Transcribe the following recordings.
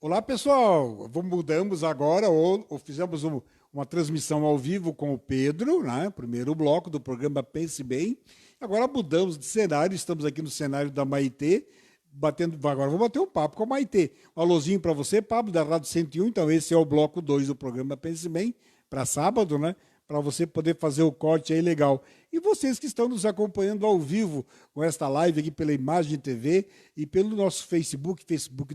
Olá, pessoal. Mudamos agora, ou fizemos uma transmissão ao vivo com o Pedro, né? Primeiro bloco do programa Pense Bem. Agora mudamos de cenário, estamos aqui no cenário da Maitê, agora vou bater um papo com a Maitê. Um alôzinho para você, Pablo, da Rádio 101. Então, esse é o bloco 2 do programa Pense Bem, para sábado, né? Para você poder fazer o corte aí legal. E vocês que estão nos acompanhando ao vivo com esta live aqui pela Imagem TV e pelo nosso Facebook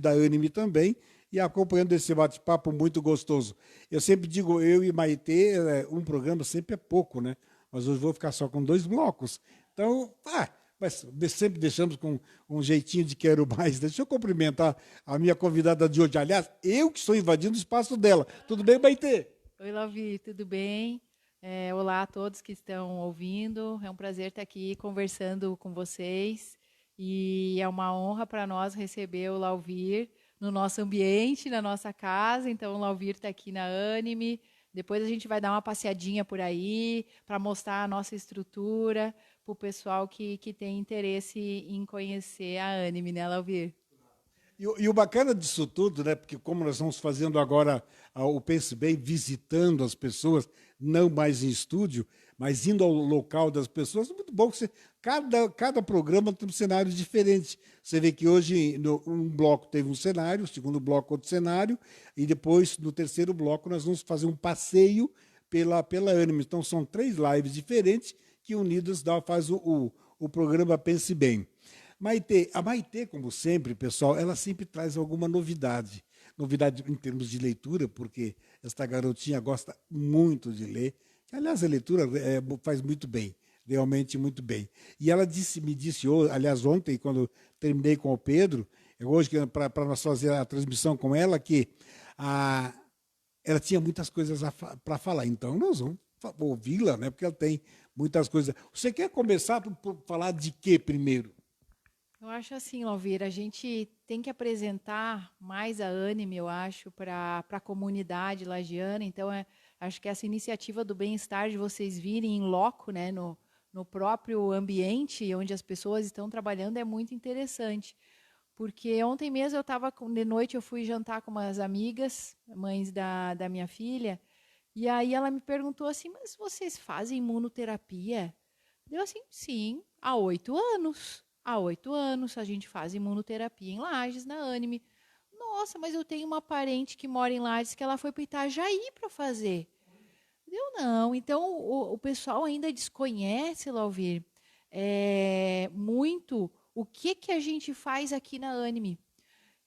da Anime também, e acompanhando esse bate-papo muito gostoso. Eu sempre digo, eu e Maitê, um programa sempre é pouco, né? Mas hoje vou ficar só com 2 blocos. Então, mas sempre deixamos com um jeitinho de quero mais. Deixa eu cumprimentar a minha convidada de hoje. Aliás, eu que estou invadindo o espaço dela. Tudo bem, Maitê? Oi, Lavi, tudo bem? Olá a todos que estão ouvindo. É um prazer estar aqui conversando com vocês. E é uma honra para nós receber o Lauvir no nosso ambiente, na nossa casa. Então, o Lauvir está aqui na Anime. Depois a gente vai dar uma passeadinha por aí para mostrar a nossa estrutura para o pessoal que tem interesse em conhecer a Anime, né, Lauvir? E o bacana disso tudo, né? Porque como nós estamos fazendo agora o Pense Bem, visitando as pessoas, não mais em estúdio, mas indo ao local das pessoas, é muito bom que cada programa tem um cenário diferente. Você vê que hoje um bloco teve um cenário, o segundo bloco outro cenário, e depois, no terceiro bloco, nós vamos fazer um passeio pela Anime. Então, são 3 lives diferentes que unidas faz o programa Pense Bem. A Maitê, como sempre, pessoal, ela sempre traz alguma novidade. Novidade em termos de leitura, porque esta garotinha gosta muito de ler. Aliás, a leitura faz muito bem, realmente muito bem. E ela me disse hoje, aliás, ontem, quando terminei com o Pedro, hoje, para nós fazer a transmissão com ela, que a, ela tinha muitas coisas para falar. Então, nós vamos ouvi-la, né? Porque ela tem muitas coisas. Você quer começar por falar de quê primeiro? Eu acho assim, Alvira, a gente tem que apresentar mais a Anime, eu acho, para a comunidade lagiana. Então, acho que essa iniciativa do bem-estar de vocês virem em loco, né, no próprio ambiente onde as pessoas estão trabalhando é muito interessante. Porque ontem mesmo eu estava, de noite eu fui jantar com umas amigas, mães da minha filha, e aí ela me perguntou assim, mas vocês fazem imunoterapia? Deu assim, sim, há 8 anos. Há 8 anos a gente faz imunoterapia em Lages, na Anime. Nossa, mas eu tenho uma parente que mora em Lages que ela foi para Itajaí para fazer. Deu não. Então o pessoal ainda desconhece, Lauvir, muito o que a gente faz aqui na Anime.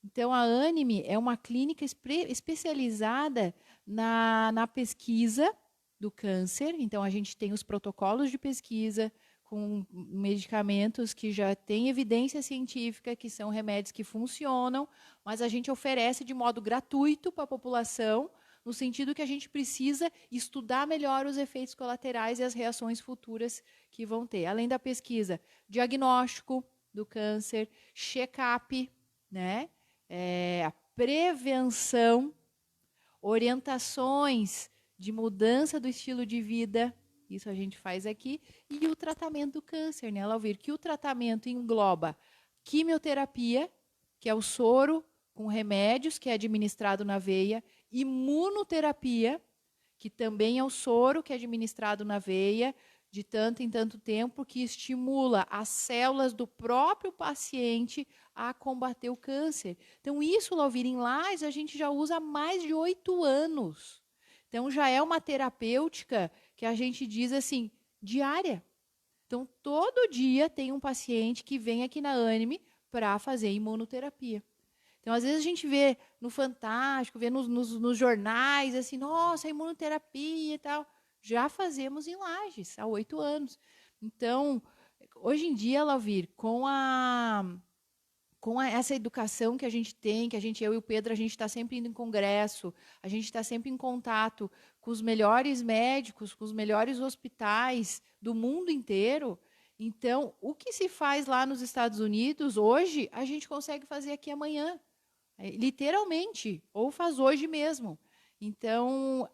Então, a Anime é uma clínica especializada na pesquisa do câncer. Então, a gente tem os protocolos de pesquisa com medicamentos que já têm evidência científica, que são remédios que funcionam, mas a gente oferece de modo gratuito para a população, no sentido que a gente precisa estudar melhor os efeitos colaterais e as reações futuras que vão ter. Além da pesquisa, diagnóstico do câncer, check-up, né? A prevenção, orientações de mudança do estilo de vida, isso a gente faz aqui, e o tratamento do câncer, né, Lauvir? Que o tratamento engloba quimioterapia, que é o soro com remédios, que é administrado na veia, imunoterapia, que também é o soro que é administrado na veia, de tanto em tanto tempo, que estimula as células do próprio paciente a combater o câncer. Então, isso, Lauvir, em Lages, a gente já usa há mais de 8 anos. Então, já é uma terapêutica que a gente diz assim, diária. Então, todo dia tem um paciente que vem aqui na Anime para fazer imunoterapia. Então, às vezes a gente vê no Fantástico, vê nos jornais, assim, nossa, imunoterapia e tal. Já fazemos em Lages, há 8 anos. Então, hoje em dia, Lauvir, essa educação que a gente tem, eu e o Pedro, a gente está sempre indo em congresso, a gente está sempre em contato com os melhores médicos, com os melhores hospitais do mundo inteiro. Então, o que se faz lá nos Estados Unidos, hoje, a gente consegue fazer aqui amanhã. Literalmente, ou faz hoje mesmo. Então,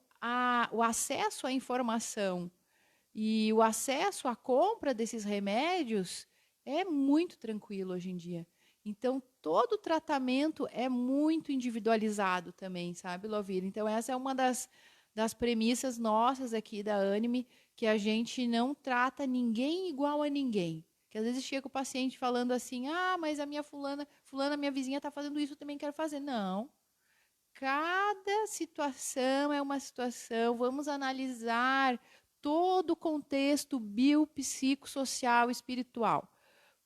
o acesso à informação e o acesso à compra desses remédios é muito tranquilo hoje em dia. Então, todo tratamento é muito individualizado também, sabe, Lovira? Então, essa é uma das premissas nossas aqui da Anime, que a gente não trata ninguém igual a ninguém. Que às vezes chega o paciente falando assim, mas a minha fulana, minha vizinha está fazendo isso, eu também quero fazer. Não. Cada situação é uma situação, vamos analisar todo o contexto biopsicossocial, espiritual,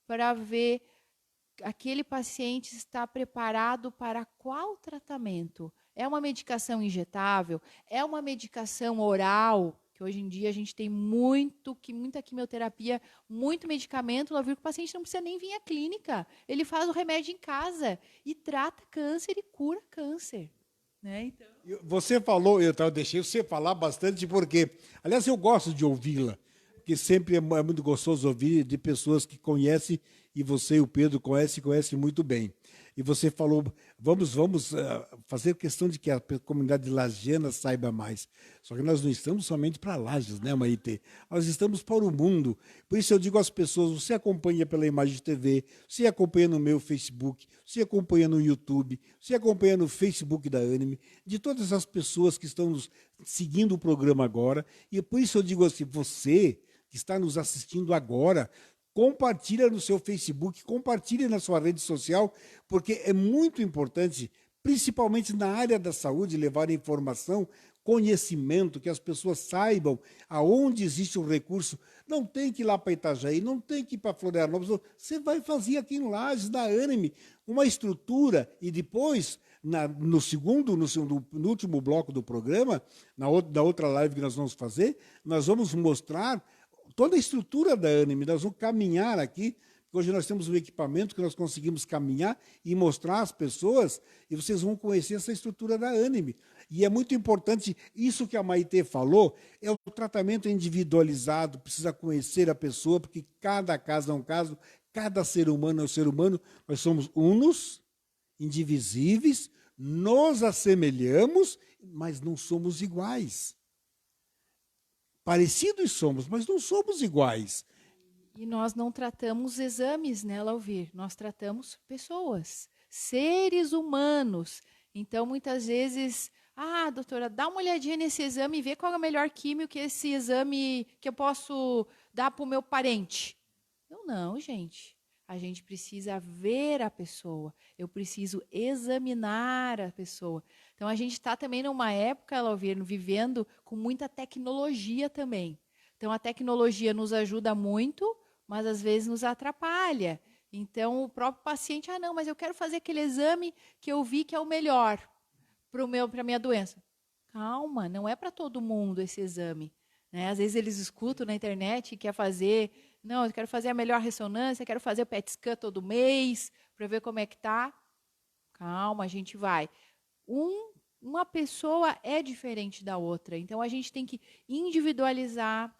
para ver aquele paciente está preparado para qual tratamento. É uma medicação injetável? É uma medicação oral? Que hoje em dia a gente tem muita quimioterapia, muito medicamento. O paciente não precisa nem vir à clínica. Ele faz o remédio em casa e trata câncer e cura câncer. Né? Então... Você falou, eu deixei você falar bastante, porque, aliás, eu gosto de ouvi-la, porque sempre é muito gostoso ouvir de pessoas que conhecem, e você e o Pedro conhecem muito bem. E você falou, vamos fazer questão de que a comunidade lagiana saiba mais. Só que nós não estamos somente para Lages, né, Maitê? Nós estamos para o mundo. Por isso eu digo às pessoas, você acompanha pela Imagem TV, você acompanha no meu Facebook, você acompanha no YouTube, você acompanha no Facebook da Anime, de todas as pessoas que estão seguindo o programa agora. E por isso eu digo assim, você que está nos assistindo agora, compartilha no seu Facebook, compartilha na sua rede social, porque é muito importante, principalmente na área da saúde, levar informação, conhecimento, que as pessoas saibam aonde existe o recurso. Não tem que ir lá para Itajaí, não tem que ir para Florianópolis, você vai fazer aqui em Lages, da Anime, uma estrutura, e depois, no último bloco do programa, na outra live que nós vamos fazer, nós vamos mostrar toda a estrutura da Anime. Nós vamos caminhar aqui, porque hoje nós temos um equipamento que nós conseguimos caminhar e mostrar às pessoas, e vocês vão conhecer essa estrutura da Anime. E é muito importante, isso que a Maitê falou, é o tratamento individualizado, precisa conhecer a pessoa, porque cada caso é um caso, cada ser humano é um ser humano, nós somos unos, indivisíveis, nos assemelhamos, mas não somos iguais. Parecidos somos, mas não somos iguais. E nós não tratamos exames, né, Lauvir? Nós tratamos pessoas, seres humanos. Então, muitas vezes, doutora, dá uma olhadinha nesse exame e vê qual é o melhor químio que esse exame que eu posso dar para o meu parente. Não, gente. A gente precisa ver a pessoa. Eu preciso examinar a pessoa. Então, a gente está também numa época, Lauvir, vivendo com muita tecnologia também. Então, a tecnologia nos ajuda muito, mas às vezes nos atrapalha. Então, o próprio paciente, não, mas eu quero fazer aquele exame que eu vi que é o melhor para a minha doença. Calma, não é para todo mundo esse exame. Né? Às vezes eles escutam na internet e quer fazer, não, eu quero fazer a melhor ressonância, quero fazer o PET scan todo mês para ver como é que está. Calma, a gente vai. Uma pessoa é diferente da outra, então a gente tem que individualizar,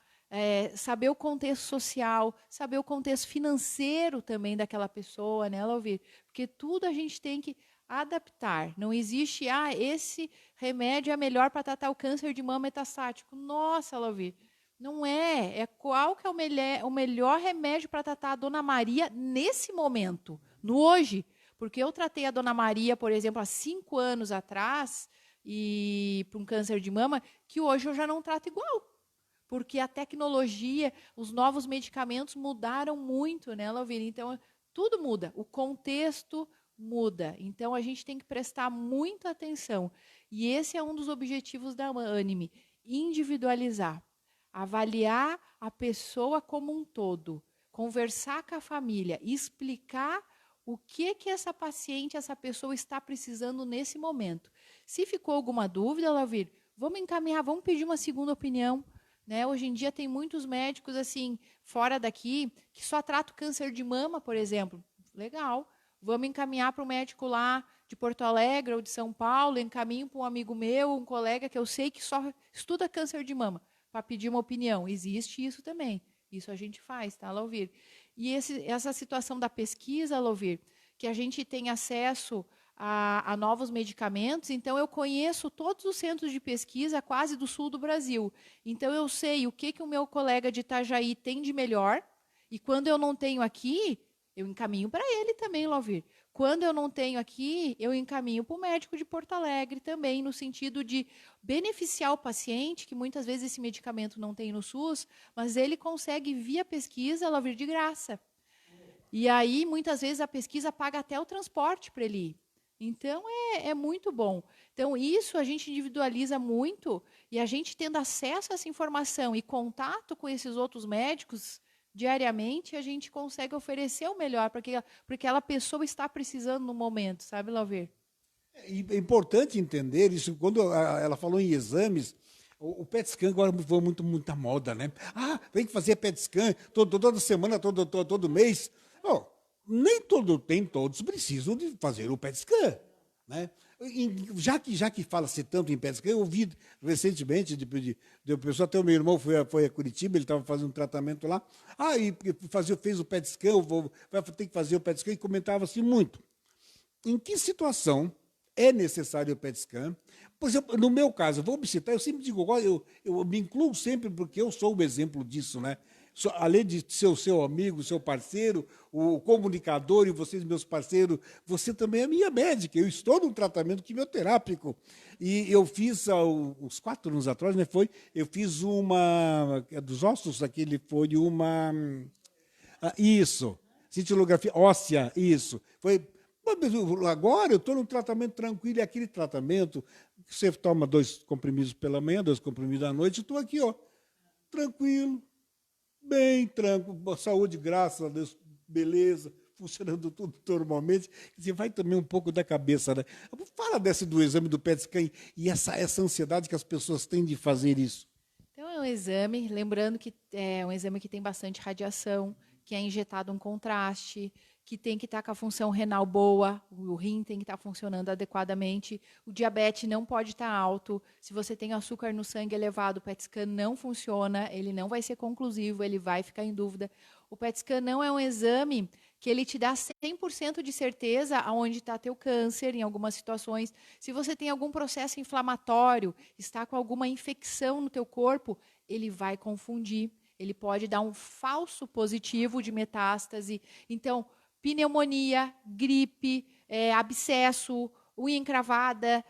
saber o contexto social, saber o contexto financeiro também daquela pessoa, né, Lauvir? Porque tudo a gente tem que adaptar. Não existe, esse remédio é melhor para tratar o câncer de mama metastático. Nossa, Lauvir, não é. É qual que é o melhor remédio para tratar a Dona Maria nesse momento, no hoje. Porque eu tratei a Dona Maria, por exemplo, há 5 anos atrás, e para um câncer de mama, que hoje eu já não trato igual. Porque a tecnologia, os novos medicamentos mudaram muito, né, Lauvir? Então, tudo muda. O contexto muda. Então, a gente tem que prestar muita atenção. E esse é um dos objetivos da Anime, individualizar. Avaliar a pessoa como um todo. Conversar com a família. Explicar o que essa paciente, essa pessoa está precisando nesse momento. Se ficou alguma dúvida, Lauvir, vamos encaminhar, vamos pedir uma segunda opinião. Né? Hoje em dia tem muitos médicos assim fora daqui que só tratam câncer de mama, por exemplo. Legal. Vamos encaminhar para o médico lá de Porto Alegre ou de São Paulo, encaminho para um amigo meu, um colega que eu sei que só estuda câncer de mama, para pedir uma opinião. Existe isso também. Isso a gente faz, tá, Lauvir? E essa situação da pesquisa, Lauvir, que a gente tem acesso a novos medicamentos, então eu conheço todos os centros de pesquisa quase do sul do Brasil. Então eu sei o que o meu colega de Itajaí tem de melhor, e quando eu não tenho aqui, eu encaminho para ele também, Lauvir. Quando eu não tenho aqui, eu encaminho para o médico de Porto Alegre também, no sentido de beneficiar o paciente, que muitas vezes esse medicamento não tem no SUS, mas ele consegue, via pesquisa, Lauvir, de graça. E aí, muitas vezes, a pesquisa paga até o transporte para ele ir. Então, é muito bom. Então, isso a gente individualiza muito e a gente tendo acesso a essa informação e contato com esses outros médicos diariamente, a gente consegue oferecer o melhor para que aquela pessoa está precisando no momento, sabe, Lauvir? É importante entender isso. Quando ela falou em exames, o PET scan agora foi muita moda, né? Ah, tem que fazer PET scan toda semana, todo mês. Oh, nem todos precisam de fazer o PET scan, né? Já que fala-se tanto em PET scan, eu ouvi recentemente de pessoa, até o meu irmão foi a Curitiba, ele estava fazendo um tratamento lá. Ah, e fez o PET scan, vai ter que fazer o PET scan, e comentava assim muito. Em que situação é necessário o PET scan? Por exemplo, no meu caso, eu vou me citar, eu sempre digo, eu me incluo sempre porque eu sou o exemplo disso, né? Além de ser o seu amigo, seu parceiro, o comunicador e vocês, meus parceiros, você também é minha médica. Eu estou num tratamento quimioterápico. E eu fiz, uns 4 anos atrás, né, eu fiz uma, dos ossos, aquele foi uma, isso, cintilografia óssea, isso. Agora eu estou num tratamento tranquilo, e aquele tratamento, você toma 2 comprimidos pela manhã, 2 comprimidos à noite, estou aqui, ó, tranquilo, bem tranquilo, saúde, graças a Deus, beleza, funcionando tudo normalmente. Você vai também um pouco da cabeça, né? Fala do exame do PET scan e essa ansiedade que as pessoas têm de fazer isso. Então, é um exame, lembrando que é um exame que tem bastante radiação, que é injetado um contraste, que tem que estar com a função renal boa, o rim tem que estar funcionando adequadamente, o diabetes não pode estar alto, se você tem açúcar no sangue elevado, o PET scan não funciona, ele não vai ser conclusivo, ele vai ficar em dúvida. O PET scan não é um exame que ele te dá 100% de certeza aonde está teu câncer, em algumas situações. Se você tem algum processo inflamatório, está com alguma infecção no teu corpo, ele vai confundir. Ele pode dar um falso positivo de metástase. Então, pneumonia, gripe, abscesso, unha encravada,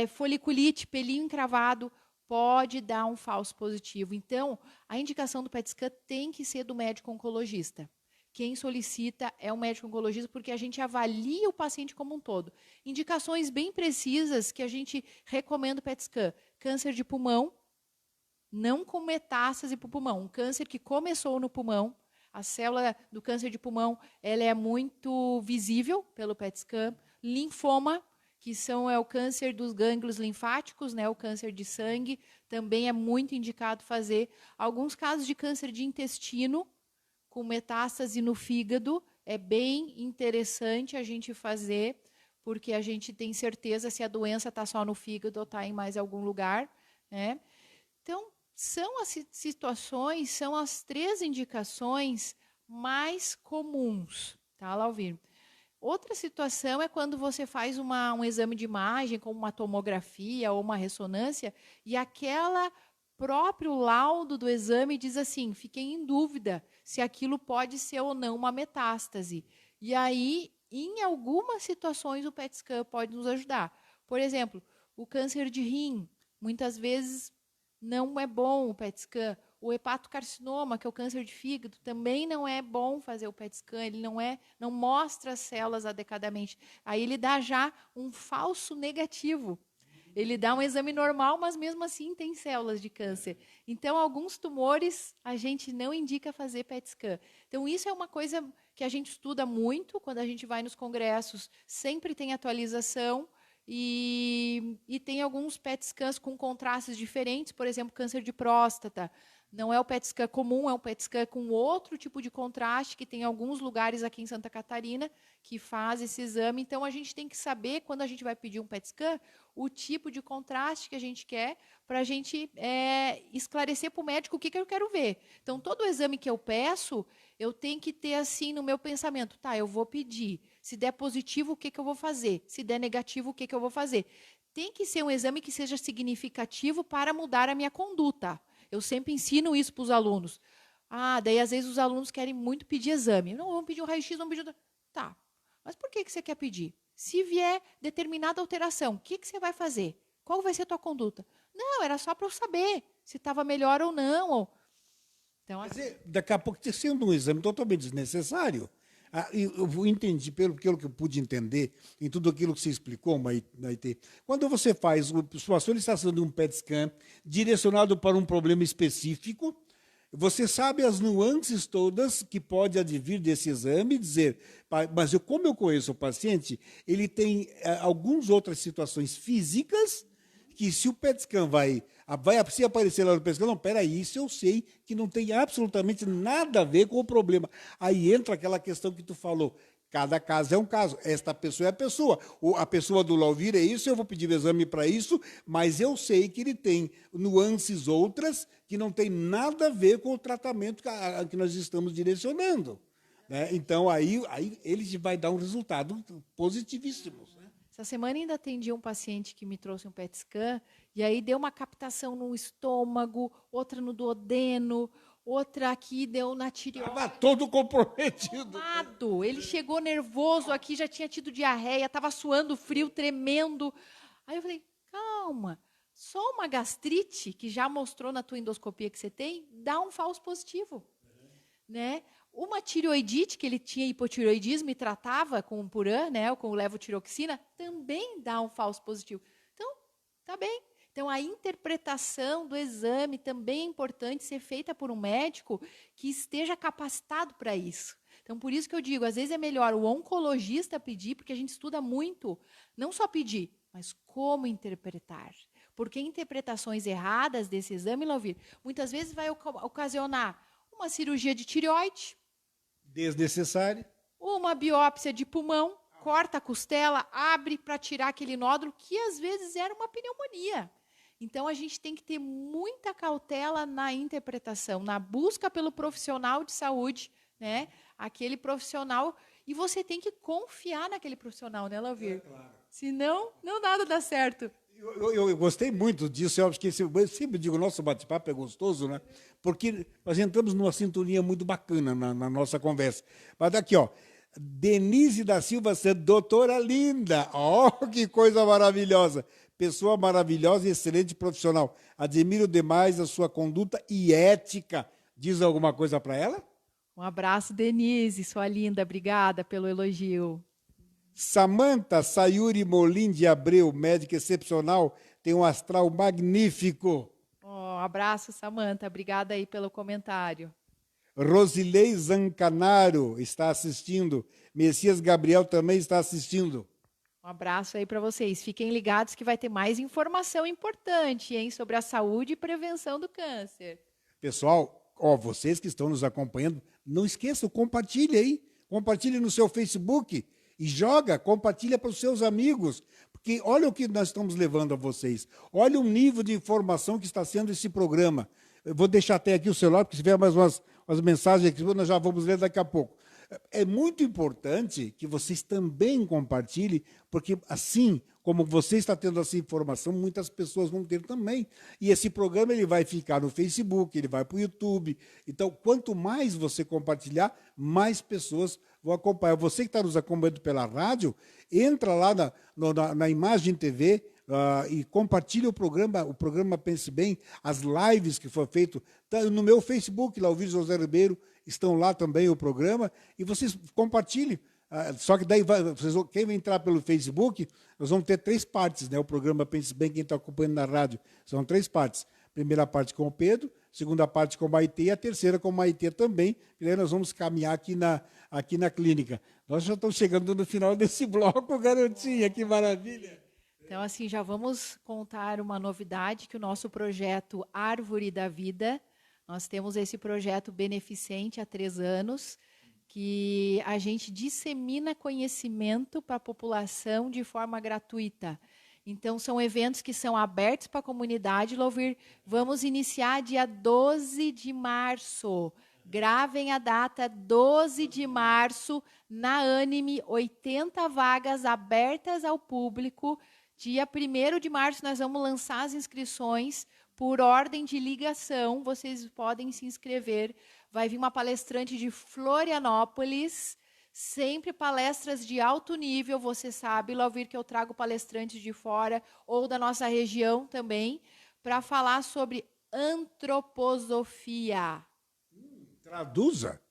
foliculite, pelinho encravado, pode dar um falso positivo. Então, a indicação do PET scan tem que ser do médico oncologista. Quem solicita é o médico oncologista, porque a gente avalia o paciente como um todo. Indicações bem precisas que a gente recomenda o PET scan. Câncer de pulmão, não com metástase para o pulmão. Um câncer que começou no pulmão, a célula do câncer de pulmão, ela é muito visível pelo PET scan. Linfoma, que é o câncer dos gânglios linfáticos, né, o câncer de sangue, também é muito indicado fazer. Alguns casos de câncer de intestino, com metástase no fígado, é bem interessante a gente fazer, porque a gente tem certeza se a doença está só no fígado ou está em mais algum lugar, né? Então, são as situações, são as 3 indicações mais comuns, tá, Lauvir? Outra situação é quando você faz um exame de imagem, como uma tomografia ou uma ressonância, e aquela próprio laudo do exame diz assim, fiquei em dúvida se aquilo pode ser ou não uma metástase. E aí, em algumas situações, o PET scan pode nos ajudar. Por exemplo, o câncer de rim, muitas vezes não é bom o PET scan. O hepatocarcinoma, que é o câncer de fígado, também não é bom fazer o PET scan, ele não mostra as células adequadamente. Aí ele dá já um falso negativo. Ele dá um exame normal, mas mesmo assim tem células de câncer. Então, alguns tumores a gente não indica fazer PET scan. Então, isso é uma coisa que a gente estuda muito quando a gente vai nos congressos. Sempre tem atualização e tem alguns PET scans com contrastes diferentes. Por exemplo, câncer de próstata. Não é o PET scan comum, é um PET scan com outro tipo de contraste, que tem alguns lugares aqui em Santa Catarina que faz esse exame. Então, a gente tem que saber, quando a gente vai pedir um PET scan, o tipo de contraste que a gente quer, para a gente esclarecer para o médico o que eu quero ver. Então, todo exame que eu peço, eu tenho que ter assim no meu pensamento, tá, eu vou pedir. Se der positivo, o que eu vou fazer? Se der negativo, o que eu vou fazer? Tem que ser um exame que seja significativo para mudar a minha conduta. Eu sempre ensino isso para os alunos. Daí às vezes os alunos querem muito pedir exame. Não, vamos pedir um raio-x, vamos pedir... Tá, mas por que você quer pedir? Se vier determinada alteração, o que você vai fazer? Qual vai ser a tua conduta? Não, era só para eu saber se estava melhor ou não. Então, Quer dizer, daqui a pouco está sendo um exame totalmente desnecessário. Eu entendi, pelo que eu pude entender, em tudo aquilo que você explicou, Maite, quando você faz uma solicitação de um PET scan direcionado para um problema específico, você sabe as nuances todas que pode advir desse exame e dizer, mas como eu conheço o paciente, ele tem algumas outras situações físicas que se o PET scan se aparecer lá no PET scan, não, peraí, isso eu sei que não tem absolutamente nada a ver com o problema. Aí entra aquela questão que tu falou, cada caso é um caso, esta pessoa é a pessoa. A pessoa do Lauvir é isso, eu vou pedir o exame para isso, mas eu sei que ele tem nuances outras que não tem nada a ver com o tratamento que nós estamos direcionando. Né? Então, aí ele vai dar um resultado positivíssimo. Essa semana ainda atendi um paciente que me trouxe um PET scan, e aí deu uma captação no estômago, outra no duodeno, outra aqui deu na tireoide. Estava todo comprometido. Ele chegou nervoso aqui, já tinha tido diarreia, estava suando frio, tremendo. Aí eu falei, calma, só uma gastrite, que já mostrou na tua endoscopia que você tem, dá um falso positivo. Né? Uma tireoidite, que ele tinha hipotireoidismo e tratava com o Puran, né, ou com o levotiroxina, também dá um falso positivo. Então, tá bem. Então, a interpretação do exame também é importante ser feita por um médico que esteja capacitado para isso. Então, por isso que eu digo, às vezes é melhor o oncologista pedir, porque a gente estuda muito, não só pedir, mas como interpretar. Porque interpretações erradas desse exame, Lauvir, muitas vezes vai ocasionar uma cirurgia de tireoide, desnecessária, uma biópsia de pulmão, corta a costela, abre para tirar aquele nódulo, que às vezes era uma pneumonia. Então, a gente tem que ter muita cautela na interpretação, na busca pelo profissional de saúde, né? Aquele profissional, e você tem que confiar naquele profissional, né, Lauvir? Claro. Senão, não nada dá certo. Eu gostei muito disso, eu acho que eu sempre digo, o nosso bate-papo é gostoso, né? Porque nós entramos numa sintonia muito bacana na nossa conversa. Mas daqui, ó, Denise da Silva, doutora linda, ó, que coisa maravilhosa, pessoa maravilhosa e excelente profissional. Admiro demais a sua conduta e ética. Diz alguma coisa para ela? Um abraço, Denise, sua linda, obrigada pelo elogio. Samanta Sayuri Molim de Abreu, médica excepcional, tem um astral magnífico. Abraço, Samanta, obrigada aí pelo comentário. Rosilei Zancanaro está assistindo. Messias Gabriel também está assistindo. Um abraço aí para vocês. Fiquem ligados que vai ter mais informação importante, hein, sobre a saúde e prevenção do câncer. Pessoal, vocês que estão nos acompanhando, não esqueçam, compartilhe aí. Compartilhe no seu Facebook. E compartilha para os seus amigos, porque olha o que nós estamos levando a vocês. Olha o nível de informação que está sendo esse programa. Eu vou deixar até aqui o celular, porque se tiver mais umas mensagens aqui, nós já vamos ler daqui a pouco. É muito importante que vocês também compartilhem, porque assim como você está tendo essa informação, muitas pessoas vão ter também. E esse programa ele vai ficar no Facebook, ele vai para o YouTube. Então, quanto mais você compartilhar, mais pessoas vão acompanhar. Você que está nos acompanhando pela rádio, entra lá na Imagem TV e compartilha o programa Pense Bem, as lives que foram feitas. Tá no meu Facebook, Lauvir José Ribeiro, estão lá também o programa, e vocês compartilhem. Só que daí, quem vai entrar pelo Facebook, nós vamos ter 3 partes, né? O programa Pense Bem, quem está acompanhando na rádio, são 3 partes. Primeira parte com o Pedro, segunda parte com o Maite e a terceira com o Maite também, e daí nós vamos caminhar aqui na clínica. Nós já estamos chegando no final desse bloco, garotinha, que maravilha! Então, assim, já vamos contar uma novidade, que o nosso projeto Árvore da Vida, nós temos esse projeto beneficente há 3 anos, que a gente dissemina conhecimento para a população de forma gratuita. Então, são eventos que são abertos para a comunidade, Lauvir. Vamos iniciar dia 12 de março. Gravem a data, 12 de março, na Anime, 80 vagas abertas ao público. Dia 1º de março, nós vamos lançar as inscrições por ordem de ligação. Vocês podem se inscrever vai vir uma palestrante de Florianópolis, sempre palestras de alto nível, você sabe, Lauvir, que eu trago palestrantes de fora ou da nossa região também, para falar sobre antroposofia. Traduza.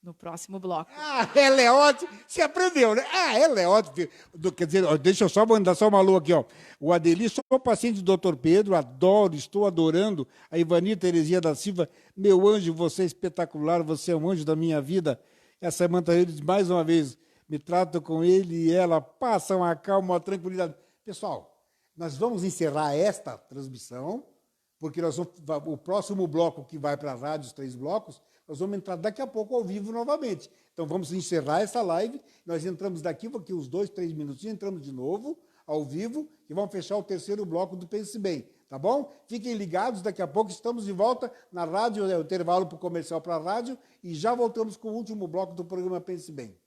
No próximo bloco. Ah, ela é ótima. Você aprendeu, né? Ah, ela é ótima. Quer dizer, deixa eu só mandar só uma alô aqui, ó. O Adeli, sou paciente do Dr. Pedro, adoro, estou adorando. A Ivani Terezinha da Silva, meu anjo, você é espetacular, você é um anjo da minha vida. A Samanta Reis, mais uma vez, me trato com ele e ela, passa uma calma, uma tranquilidade. Pessoal, nós vamos encerrar esta transmissão, porque nós vamos, o próximo bloco que vai para a rádio, os 3 blocos, nós vamos entrar daqui a pouco ao vivo novamente. Então, vamos encerrar essa live. Nós entramos daqui uns 2, 3 minutinhos, entramos de novo ao vivo e vamos fechar o 3º bloco do Pense Bem. Tá bom? Fiquem ligados, daqui a pouco estamos de volta na rádio, o intervalo para o comercial para a rádio, e já voltamos com o último bloco do programa Pense Bem.